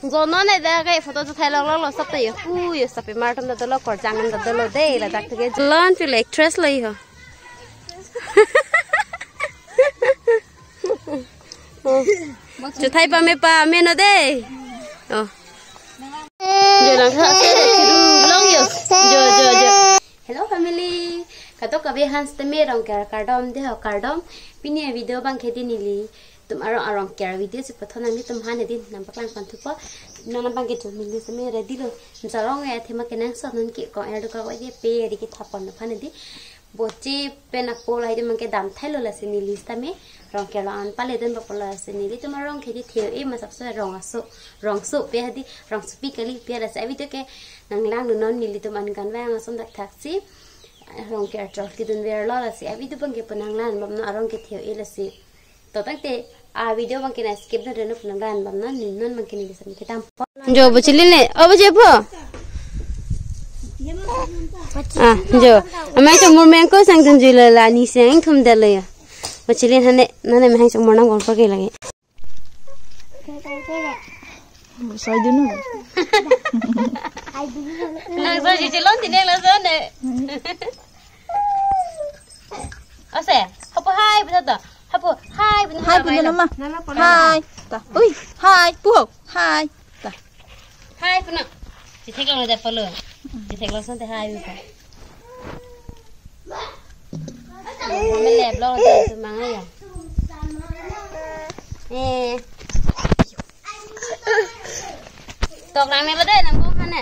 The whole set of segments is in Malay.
Zono này ra cái photo cho thấy lo sắp tới ui sắp bị mar trong đó lo cỏ trắng đó lo đây là đặc cái lớn thì lấy stress lấy hả cho thấy ba mẹ nó đây giờ làm sao sẽ long giờ hello family cả tôi cả về Hans teme rong cardom de cardom pini video bang khedi nili tum arong care video se pathona mi tum hane din nampak lang pan thupa nana bang ke tum mi se me ready lo sarong ya thema kenang sa nan ki ko er ka wa je pe ri ki thapon na phane di bochi pena pol hai de mang ke dam thailo la se nili sta me rong care an pale den ba pola se nili tum rong khedi theo e ma sap se rong su pe hadi rong su pi kali pe la sa video ke nang lang no non nili tum an kan wang som dak taxi rong care trol ki dun ver lo la se video bang ke panang lan bam na rong ke theo e la se to tak te a video bang ke na skip na reno panang lan bam na nin non bang ke ni sam ke tam jo bachili ne o baje po jo amai to mur men ko sang jun jila la ni sang thum de le bachili hane nane me hang sang mornang gon pa ke lagi sai dunu nang so ji lon tin la so ne ase hapo hai betul hapo hai bener nama hai ta ui hai pu hai ta hai puna ji thek long da follow ji thek long son te hai bi pa me lep lo da su mang ai ya tọc nang ne ba de nam ko han ne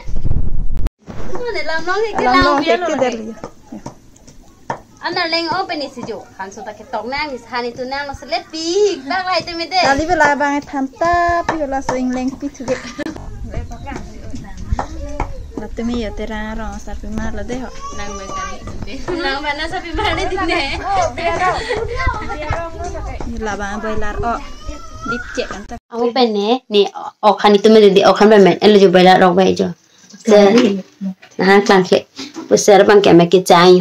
ne lam long ni ke lam me lo Ana leng open isi jo kan so ta ke tong nang is hani tu nang so let pi bang lai te me de kali bela bang thanta pi bela soing leng pi thuge la te me yo tera ro sa pi mar la de ho nang me kan nang mana sa pi mar de ne la bang bailar o dip che kan ta au pen ne o khani tu me de o khan ba me elo jo bailar ro bai jo se na klan ke pusar bang ke me ke chai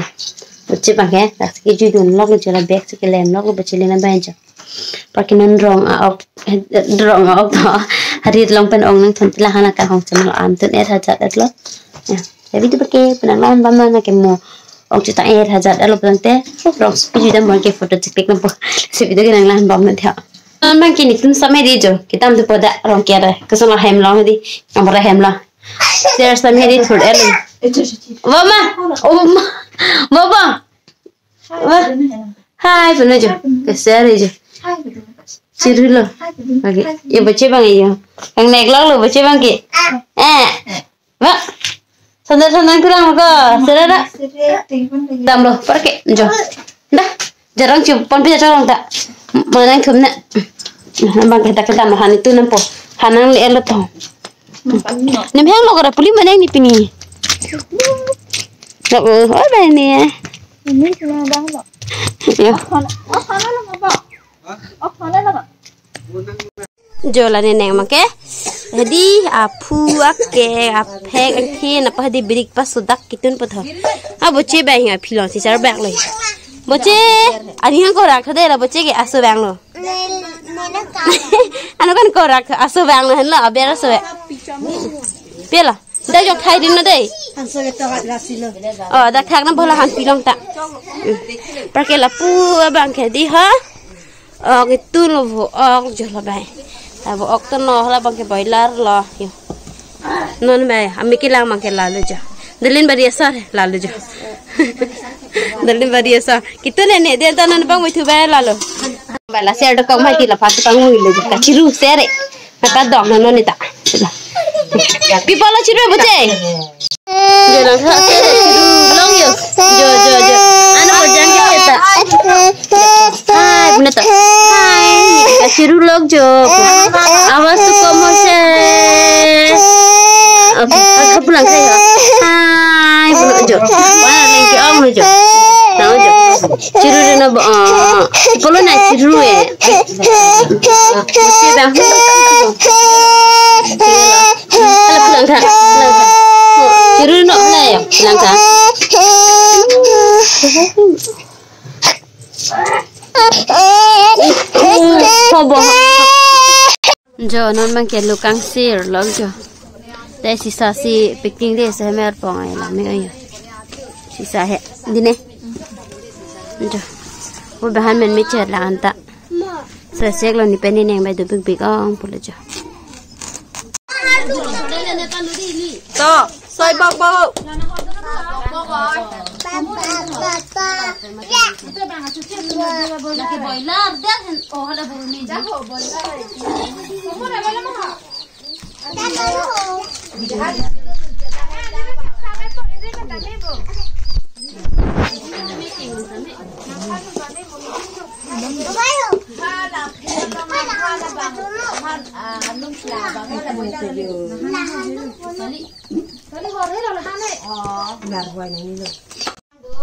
bच्चे पाके ताकि के जुदुन लग चला बैग से के लेम लग बच्चे लेना बेंच पाके नन रंग ऑफ हरी लंग पेन ओंग नंग थन ला हना का हों चन आम तन 8000 अतलो ya bitu pakai penanglan bama na ke mo og cita 8000 alo plante rong speed da mo ke photo tik na po se video ke nanglan bam na thya an bang kini tun samai di jo kitam tu poda rong ke ra kasama hem long di amra hem la there samai di thod elo mama Baba. Hai benar je. Keser je. Ciru lo. Bagi. Ya baca bang ya. Yang naik lo baca bang ki. Ba. Sandal kurang apa? Serada. Dam lo. Pergi. Jo. Dah. Jarang cium. Pon pi jarang tak. Mana yang kumna. Bang kita kedam han itu nampo. Hanang le elo to. Ni bang lo kara puli mana ni pini. Đâu ở đây nè. Ini cuma bang lo. Yo. Jo la neneng make. Jadi apu ake apek angkin apa di break pas sudak kitun patho. Boche bang ya pilon si char bang lo. Boche ani hang ko rak thade la boche ke aso bang lo. Ano kan ko rak aso bang lo hen la abera so. Pela. Dah jok thai din na dei. Dah thak na bola han pilong tak. Pakai lapu abang ke di ha. Itu lo vo jo la bai. Ta vo ok to no la bang ke boiler lo. Non bai ami ke lang mang ke lalu jo. Dalin bari asar lalu jo. Dalin bari asar. Kita ne dia tanan bang mai thu bai lalu. Bala share do kau mai ti la fat kang ngui le ka chiru share. Ka dog na no ni ta. People lo ciru baca. Jo lang sa ciru long yo. Jo. Ano ko jang kita. Hai benar tak? Hai. Ciru log jo. Awas tu komo se. Okay, aku pulang saya. Hai benar jo. Mana lagi om lo jo. Tahu jo. Ciru na people lo na ciru Mesti bang. Kalau pulang tak, ciru nak lah ya, pulang tak. Kau bohong. Jo, cho nó mang cái lục căng xì rồi lắm cho đây xì xà xì picking đây sẽ mẹ bỏ này làm mấy cái xì xà hết đi nè cho hôm nay mình mới chơi là anh ta sẽ xếp lên đi bên này này bây giờ big big ông phụ được chưa to xoay bọc bọc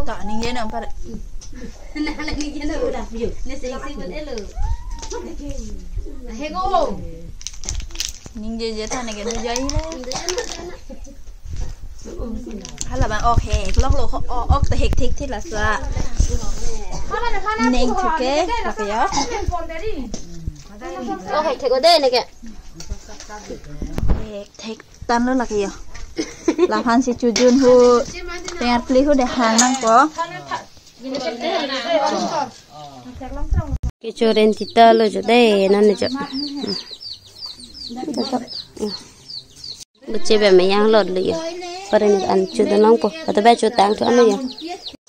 tak ni dia nak pada. Nak ni dia nak dah view. Ni saya buat elu. Hego. Ning je than này cái nó dây đấy. Hay là bạn ok, lóc lỗ okแต่ hek tik ที่ละซะ Ning thực kế là cái đó. Ok, thế có đây này kìa. Hek tik tan nữa là cái gì? Là han si chu jun hu pengat pli hu de hang nang ko. Cái chỗ đến thì ta lo cho đây nó này cho. Bữa chế về mấy yang lọt lì. Và đây ăn chút đó nóng po. Và tôi bé chút tang cho ăn nữa.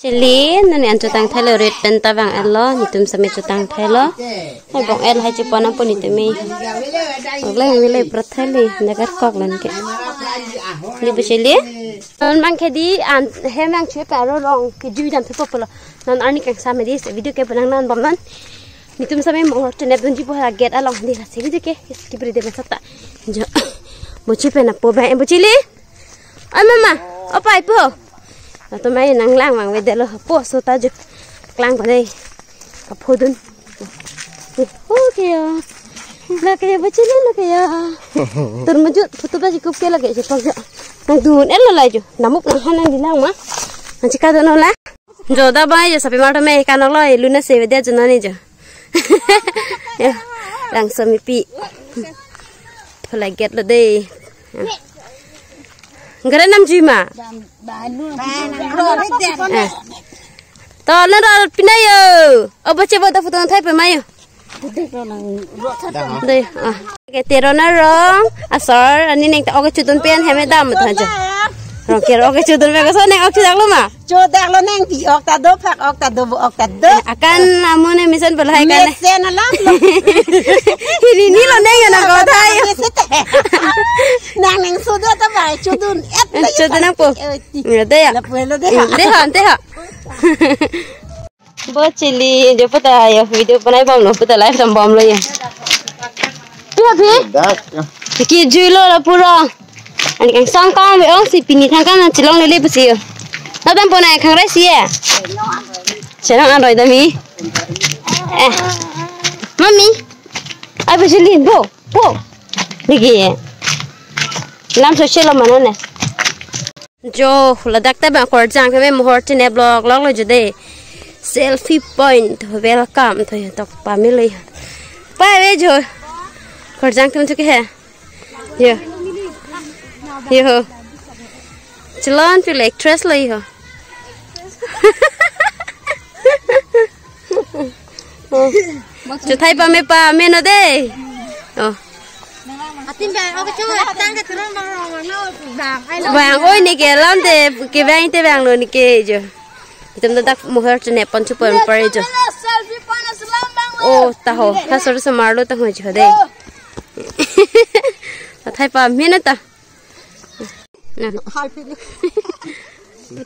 Chế lý nó này ăn chút tang thay lời rệt bên ta vàng ăn lo. Nhị tụm sao mấy chút tang thay lo. Hay bọn em hay chụp nó po nhị tụm mi. Lấy mình lấy bớt thay lì. Để cắt cọc lên kệ. Lý bữa chế lý. Mang cái đi ăn hem mang chế bả rồi rong cái duy đam thứ po lo. Non ăn cái sao mà đi sẽ video cái bên non bấm non. Nhị tụm sao mấy mong trên đẹp donji po ha get along đi là sẽ video cái cái bữa đi bên sát ta. Bocil pernah poba em bocil ni, mama, apa itu? Atau main nang lang mang wedel lo, po so tajuk lang pada kapodun. Oh kaya, lah kaya bocil ni lah kaya. Termujud foto baju kup kaya lagi cepat je. Nang dun, elo lah je. Namuk nang hanan di lang mah. Nang cika tu nolah. Jodoh bang je sampai malam ni kan Allah luna sewa dia jenar ni je. Ya, langsung mipi. Phải get là đây. Cái đó 5 G mà. To lên rồi pin này ở bên trên tôi photo thấy phải mấy đây cái tiền nó rong sir anh nên tao cái chuột pen hay mấy đam mà thôi chứ rồi kia cái chuột pen cái số này chưa đặt luôn mà chuột đặt luôn neng thì ta đốt phạt ta đốt akan amun này mission bel hai kan mission là lắm ini lo neng na ko thai neng số đó ta phải chuột nó po đây à đây hả bố chili जो पता है वीडियो बनाई बम लो पता लाइव हम बम लो ये क्या भी कि जुलो ला पूरा अनि कं sang kang ve ong si pini thang kan chilong le le basi na tam po nai khang rai si e cherang an roi da mi mami ai basi lin bo lagi lam so chelo mano ne jo ladak ta ba khor jang ke me mohor tine blog log lo jode selfie point welcome thôi tập family ba về rồi còn giang thêm chút cái hè hiểu challenge to like stress lấy hả chú thấy ba mẹ nó đây vàng ôi này kìa lắm thì cái vàng thế vàng rồi này kìa chứ chúng ta đặt một hơi trên nẹp con chụp hình phải chứ ô tahu ta sửa sang mar luôn ta hồi chờ đây thay pa miên nữa ta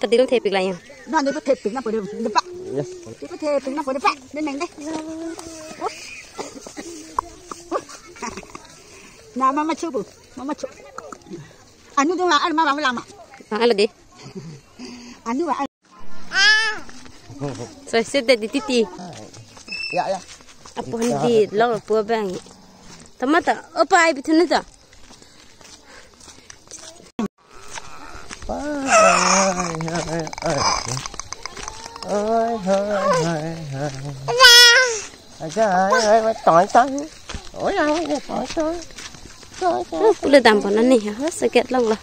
ta đi đâu thề pik lại nhá nó đi bắt thề pik nó phải được bạc đi bắt thề pik nó phải được bạc đến này đây nào mama chụp anh nuôi anh mama làm à anh là đi anh nuôi anh saya sudah di titi. Ya. Apa ni lalu apa bang? Tamata apa ai betul ni tak? Trời ơi, tỏi ôi ơi, tỏi Pula dampo nani ya, sakit lang lah.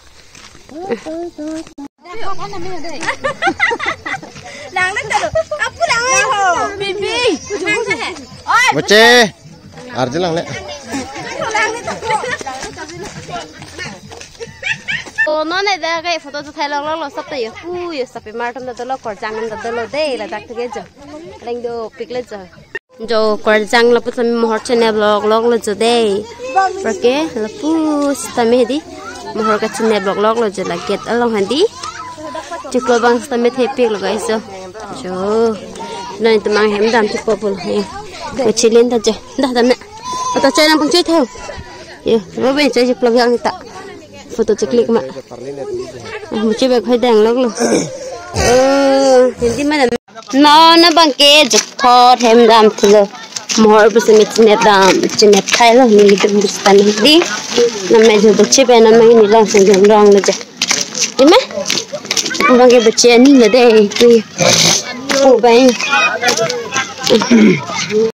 Bocce, arjun lang le. Nó này ra cái photo cho thấy lo sắp tới ui sắp bị mar trong đó lo quả trăng đó lo đây là đặc thế chứ lên đồ pick lên rồi quả trăng là bữa mình channel vlog là rồi đây porque là pu stame đi mình cái channel vlog là rồi là get along handi chụp lo bang stame thế pick là cái sao rồi nên tụi mình hẹn đam chụp bubble này cái chỉ lên thôi chứ đã đam nè tao chơi làm bằng chơi theo rồi bên chơi chụp lo yang ta foto ceklik mak, macam beg hedang log lo. Hindi mana? Na bangke jepot hem dam tulo. Mohor bersemi cinet dam, cinet thai lo ni lihat bustan di. Nama je bocce be nama ini langsung jomrang lo je. Ima? Bangke bocce ni lo deh. Oh baik.